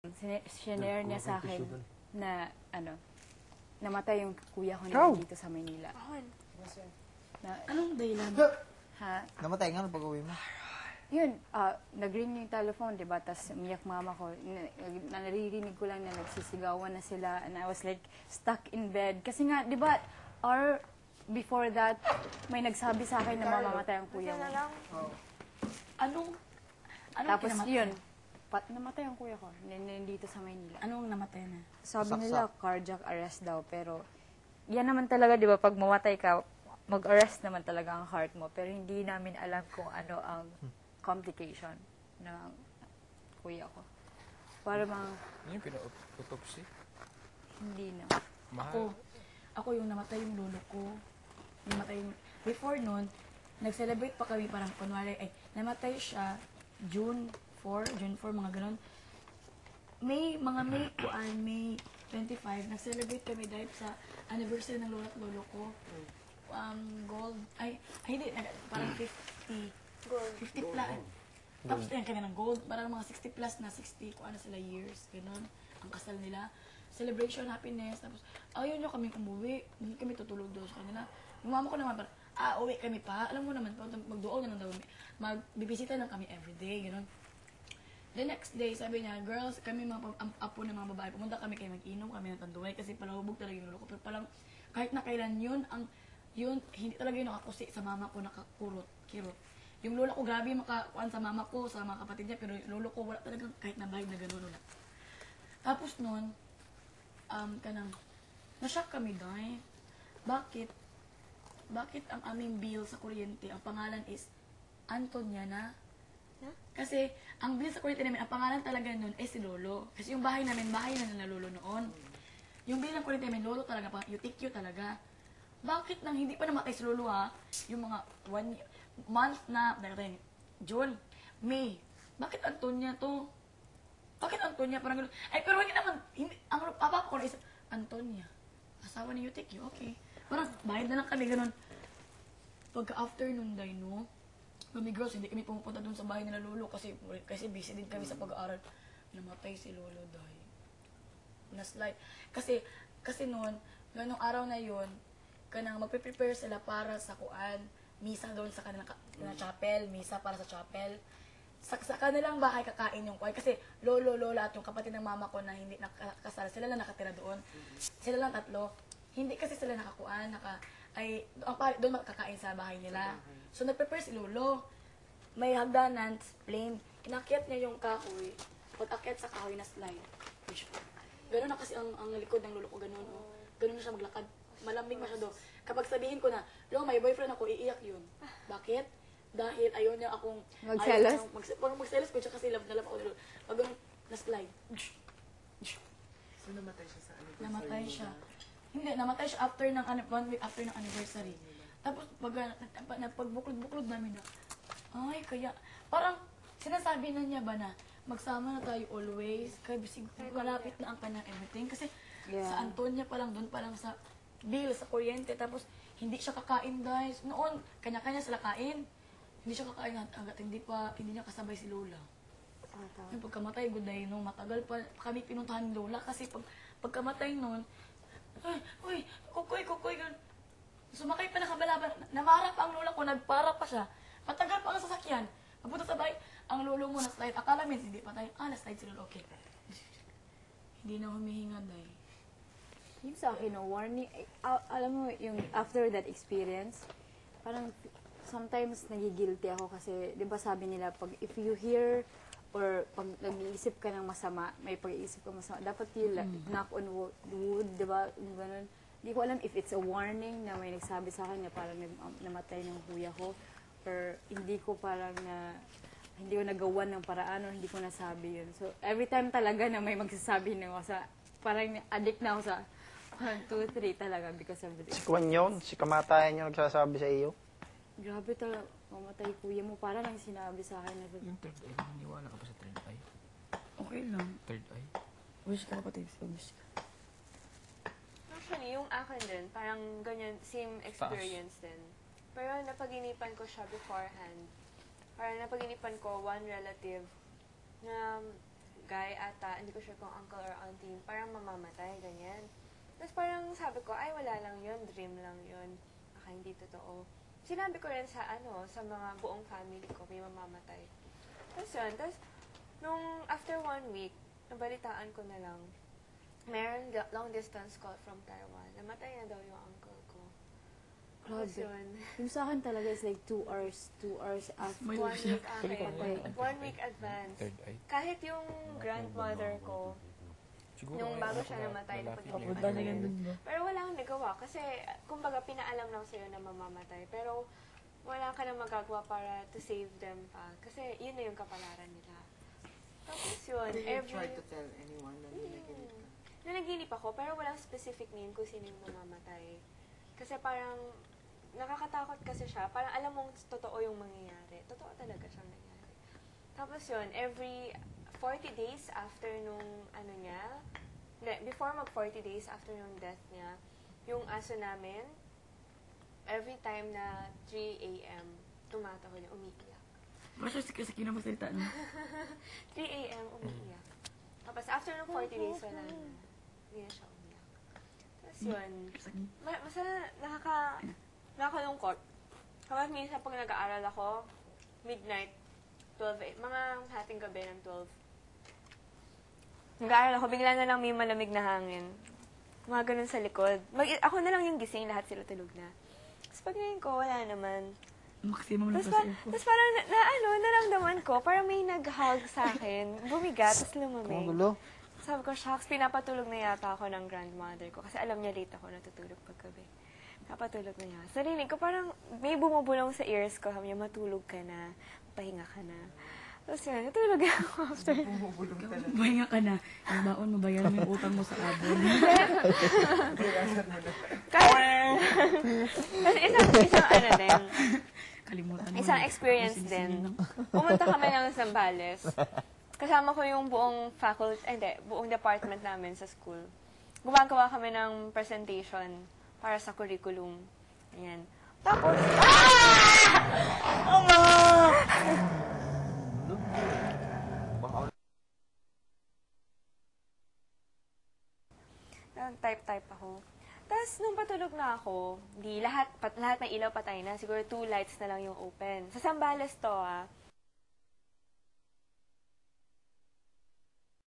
Sinare niya sa akin na, namatay yung kuya ko na dito sa Manila. Anong dahilan? Ha? Namatay nga pag-uwi mo. Yun, nag-ring yung telephone, diba? Tapos umiyak mama ko. Naririnig ko lang na nagsisigawan na sila. And I was like, stuck in bed. Kasi nga, diba, before that, may nagsabi sa akin na mamamatay ang kuya mo. Anong Tapos kinamatay? yun, namatay ang kuya ko. Nandito sa Maynila. Anong namatay na? Sabi nila, cardiac arrest daw. Pero, yan naman talaga, di ba, pag mamatay ka, mag-arrest naman talaga ang heart mo. Pero hindi namin alam kung ano ang complication ng kuya ko. Para mga... Ano yung pina-autopsy? Hindi na. Ako yung namatay yung lolo ko. Before nun, nag-celebrate pa kami parang kunwari, namatay siya June 4, mga ganun. May 25, nag-celebrate kami dahil sa anniversary ng lolo at lolo ko. Parang 50 plus. Tapos yan kami ng gold, parang mga 60 plus na 60, kung ano sila years, ganun, ang kasal nila. Celebration, happiness, tapos ayaw nyo kaming umuwi, hindi kami tutulog doon sa kanila. Yung mama ko naman parang, uwi kami pa, alam mo naman, magduol na lang daw, magbibisita lang kami everyday, gano'n. The next day, sabi niya, girls, kami mga apo ng mga babae, pumunta kami kayo mag-inom, kami ng tanduay, kasi palahubog talaga yung lolo ko. Pero palang, kahit na kailan yun, hindi talaga yung nakakusi sa mama ko, kirot. Yung lola ko, grabe makakuan sa mama ko, sa mga kapatid niya, pero yung lolo ko, wala talagang kahit na bahid na gano'n, wala. Tapos nun, na-shock kami dahil, bakit ang aming bill sa kuryente, ang pangalan is Antoniana? Kasi, ang bill sa kuryente namin, ang pangalan talaga nun ay si Lolo. Kasi yung bahay namin, bahay na nila Lolo noon. Yung bill ng kuryente namin, Lolo talaga, UTQ talaga. Bakit nang hindi pa namatay si Lolo ha? Yung mga month na, June, May, bakit Antonia to? Bakit Antonia? Parang gano'n. Pero hindi naman, ang papa ko na isa, Antonia, asawa ni UTQ, okay. Parang, bayad na lang kami, gano'n. Pagka-afternoon day, no? Kami girls, hindi kami pumupunta dun sa bahay nila Lolo kasi busy din kami sa pag-aaral. Namatay si Lolo day. Na-slide. Kasi noon, ganong araw na yun, magpe-prepare sila para sa misa doon sa kanilang chapel, misa para sa chapel. Sa kanilang bahay kakain yung kasi lolo, lola at yung kapatid ng mama ko na hindi nakakasal, sila lang nakatira doon. Sila lang tatlo. Hindi kasi sila doon makakain sa bahay nila. So nag-prepare si Lolo. May hagdanan, plain. Inakyat niya yung kahoy. Pag-akyat sa kahoy na slide. Gano'n na kasi ang likod ng lolo ko, gano'n. Gano'n na siya maglakad. Malambing masyado. Kapag sabihin ko na, Lo, may boyfriend ako, iiyak yun. Bakit? Dahil ayaw niya akong... Magselos? Magselos ko siya kasi love na love ako. Pag ganun, na-slide. So, namatay siya sa anniversary? Namatay siya. Hindi, namatay siya after 1 week after ng anniversary. Tapos, pagbuklod-buklod namin na, kaya, parang, sinasabi na niya ba na, magsama na tayo always, kaya bisig, malapit na ang kanyang everything. Kasi, sa Antonia pa lang, doon pa lang sa bill, sa kuryente, tapos, hindi siya kakain, guys. Noon, kanya-kanya sila kain. Hindi siya kakain hanggat hindi niya kasabay si Lola. Yung pagkamatay, good day, no, matagal pa kami pinuntahan ni Lola kasi pagkamatay noon, kukoy, ganun. Sumakay pa na kabalaban, namara pa ang lola ko, nagpara pa siya. Matagal pa ang sasakyan. Pagpunta sa bahay, ang lolo mo na-slide. Akala min, hindi pa tayo, na-slide si Lolo, okay. Hindi na humihinga, day. Yung sa akin, warning, alam mo, yung after that experience, parang sometimes nagigilty ako kasi, di ba sabi nila, if you hear or pag nag-iisip ka ng masama, may pag-iisip ka masama, dapat you knock on wood, di ba? Ganun. Hindi ko alam if it's a warning na may nagsabi sa akin na parang namatay ng kuya ko or hindi ko hindi ko nagawan ng paraan or hindi ko nasabi yun. So, every time talaga na may magsasabi na ako parang addict na ako sa 1, 2, 3 talaga because of this. Si Kwan yun, si kamatayan yung nagsasabi sa iyo. Grabe talaga, mamatay kuya mo. Para lang sinabi sa akin na Yung third eye, naniniwala ka pa sa third eye? Okay lang. Third eye? Wish ka kapatid, wish ka. Actually, yung akin din, parang ganyan, same experience din. Pero napaginipan ko siya beforehand. Parang napaginipan ko one relative na guy ata, hindi ko sure kung uncle or auntie, parang mamamatay, ganyan. Tapos parang sabi ko, ay wala lang yun, dream lang yun. Baka hindi totoo. Sinabi ko rin sa sa mga buong family ko, may mamamatay. Tapos yun, tapos nung after 1 week, nabalitaan ko na lang, meron long distance call from Taiwan. Namatay na daw yung uncle ko. Tapos Grabe. yun, Yung sa akin talaga is like 2 hours after. May 1 siya. week ahead. 1 week advance. Third eye. Kahit yung grandmother ko, Siguro nung ngayon, bago siya namatay, lalapit napag-iwan lang. Papunta na yan dun ba? pero wala akong nagawa kasi, kumbaga, pinaalam lang sa'yo na mamamatay. Pero, wala ka na magagawa para to save them pa. Kasi, yun na yung kapalaran nila. Tapos yun, Did you every... try to tell anyone na nanaginip ka? Nanaginip ako, pero walang specific name kung sino yung mamamatay. Kasi parang, nakakatakot kasi siya. Parang alam mong totoo yung mangyayari. Totoo talaga siyang nangyari. Tapos yun, every 40 days after nung before mag 40 days after nung death niya, yung aso namin, every time na 3 a.m., tumataho niya, umiiyak. Basta sa kinamasalita na. 3 a.m., umiiyak. Tapos after nung 40 days, wala na. Hindi na siya umiyak. Tapos yun, basta nakakalungkot. Kapag minsan pag nag-aaral ako, midnight, 12, mga hating gabi ng 12. Nag-aaral ako, bigla na lang may malamig na hangin. Mga ganun sa likod. Ako na lang yung gising, lahat sila tulog na. Tapos pag ngayon ko, wala naman. Maximum lang Tapos, kasi ako. tapos parang naramdaman ko, parang may nag-hug sa akin. Bumigat, tapos lumamig. Magulo. Sabi ko, shucks, pinapatulog na yata ako ng grandmother ko. Kasi alam niya late ako natutulog paggabi. Pinapatulog na niya. Sa rinig ko, parang may bumubulong sa ears ko. Sabi niya, matulog ka na, pahinga ka na. Tapos yun, natulog ako after. Mahinga ka na. Ang baon, mabayaran mo yung utang mo sa abon. Kasi isang ano din, Kalimutan mo. isang na. experience Sinisingin din. lang. Pumunta kami ng Zambales. Kasama ko yung buong buong department namin sa school. Gumagawa kami ng presentation para sa curriculum. Ayan. Tapos, type ako. Tapos, nung patulog na ako, di lahat ng ilaw patay na. Siguro 2 lights na lang yung open. Sa Zambales to,